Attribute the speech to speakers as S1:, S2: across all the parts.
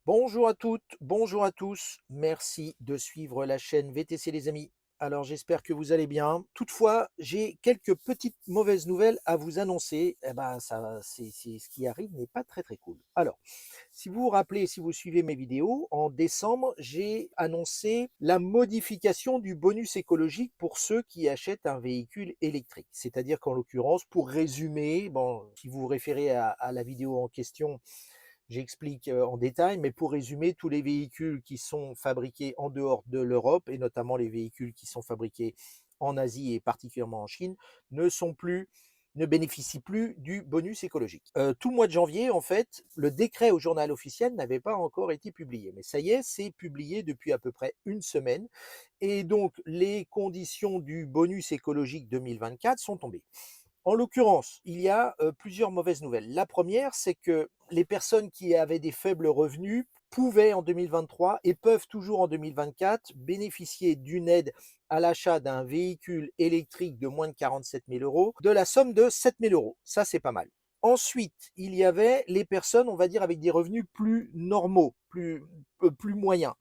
S1: Bonjour à toutes, bonjour à tous. Merci de suivre la chaîne VTC les amis. Alors j'espère que vous allez bien. Toutefois, j'ai quelques petites mauvaises nouvelles à vous annoncer. Ça, c'est ce qui arrive n'est pas très cool. Alors, si vous vous rappelez, si vous suivez mes vidéos, en décembre, j'ai annoncé la modification du bonus écologique pour ceux qui achètent un véhicule électrique. C'est-à-dire qu'en l'occurrence, pour résumer, bon, si vous vous référez à la vidéo en question, j'explique en détail, mais pour résumer, tous les véhicules qui sont fabriqués en dehors de l'Europe, et notamment les véhicules qui sont fabriqués en Asie et particulièrement en Chine, ne sont plus ne bénéficient plus du bonus écologique. Tout le mois de janvier, en fait, le décret au journal officiel n'avait pas encore été publié. Mais ça y est, c'est publié depuis à peu près une semaine. Et donc, les conditions du bonus écologique 2024 sont tombées. En l'occurrence, il y a plusieurs mauvaises nouvelles. La première, c'est que les personnes qui avaient des faibles revenus pouvaient en 2023 et peuvent toujours en 2024 bénéficier d'une aide à l'achat d'un véhicule électrique de moins de 47 000 euros de la somme de 7 000 euros. Ça, c'est pas mal. Ensuite, il y avait les personnes, on va dire, avec des revenus plus normaux, plus moyens.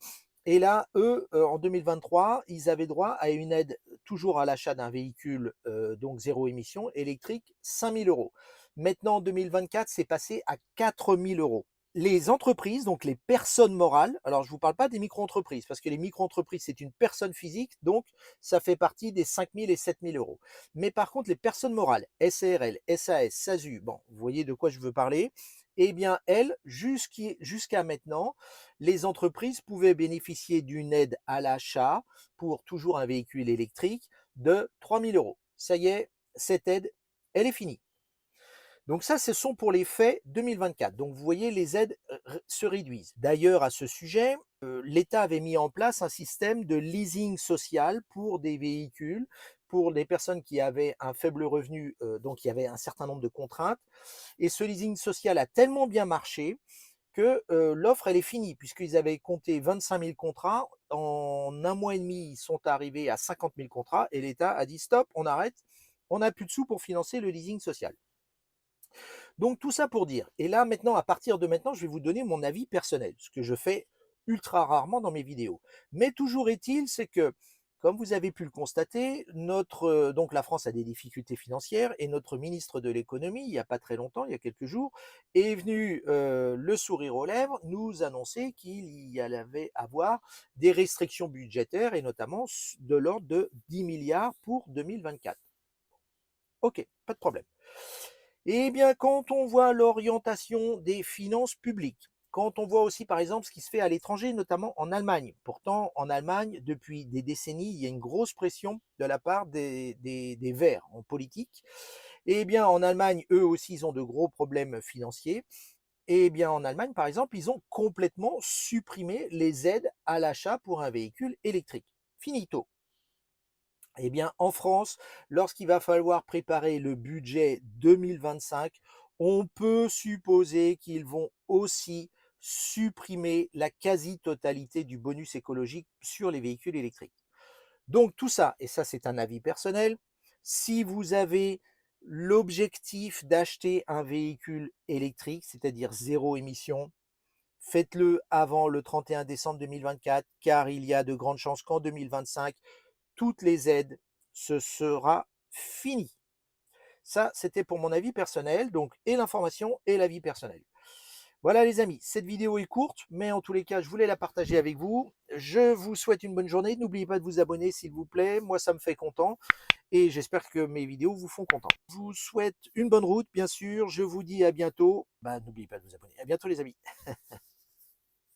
S1: Et là, eux, en 2023, ils avaient droit à une aide toujours à l'achat d'un véhicule donc zéro émission électrique, 5 000 euros. Maintenant, en 2024, c'est passé à 4 000 euros. Les entreprises, donc les personnes morales, alors je ne vous parle pas des micro-entreprises, parce que les micro-entreprises, c'est une personne physique, donc ça fait partie des 5 000 et 7 000 euros. Mais par contre, les personnes morales, SARL, SAS, SASU, bon, vous voyez de quoi je veux parler, eh bien, elles, jusqu'à maintenant, les entreprises pouvaient bénéficier d'une aide à l'achat pour toujours un véhicule électrique de 3 000 euros. Ça y est, cette aide, elle est finie. Donc ça, ce sont pour les faits 2024. Donc vous voyez, les aides se réduisent. D'ailleurs, à ce sujet, l'État avait mis en place un système de leasing social pour des véhicules, pour des personnes qui avaient un faible revenu, donc il y avait un certain nombre de contraintes. Et ce leasing social a tellement bien marché que l'offre, elle est finie, puisqu'ils avaient compté 25 000 contrats. En un mois et demi, ils sont arrivés à 50 000 contrats et l'État a dit stop, on arrête, on n'a plus de sous pour financer le leasing social. Donc tout ça pour dire, et là maintenant, à partir de maintenant, je vais vous donner mon avis personnel, ce que je fais ultra rarement dans mes vidéos. Mais toujours est-il, c'est que, comme vous avez pu le constater, donc la France a des difficultés financières et notre ministre de l'économie, il n'y a pas très longtemps, il y a quelques jours, est venu le sourire aux lèvres nous annoncer qu'il y allait avoir des restrictions budgétaires et notamment de l'ordre de 10 milliards pour 2024. Ok, pas de problème. Eh bien, quand on voit l'orientation des finances publiques, quand on voit aussi par exemple ce qui se fait à l'étranger, notamment en Allemagne. Pourtant, en Allemagne, depuis des décennies, il y a une grosse pression de la part des Verts en politique. Eh bien, en Allemagne, eux aussi, ils ont de gros problèmes financiers. Eh bien, en Allemagne, par exemple, ils ont complètement supprimé les aides à l'achat pour un véhicule électrique. Finito. Eh bien, en France, lorsqu'il va falloir préparer le budget 2025, on peut supposer qu'ils vont aussi supprimer la quasi-totalité du bonus écologique sur les véhicules électriques. Donc tout ça, et ça c'est un avis personnel, si vous avez l'objectif d'acheter un véhicule électrique, c'est-à-dire zéro émission, faites-le avant le 31 décembre 2024, car il y a de grandes chances qu'en 2025, toutes les aides, ce sera fini. Ça, c'était pour mon avis personnel, donc et l'information et l'avis personnel. Voilà les amis, cette vidéo est courte, mais en tous les cas, je voulais la partager avec vous. Je vous souhaite une bonne journée. N'oubliez pas de vous abonner s'il vous plaît. Moi, ça me fait content et j'espère que mes vidéos vous font content. Je vous souhaite une bonne route, bien sûr. Je vous dis à bientôt. N'oubliez pas de vous abonner. À bientôt les amis.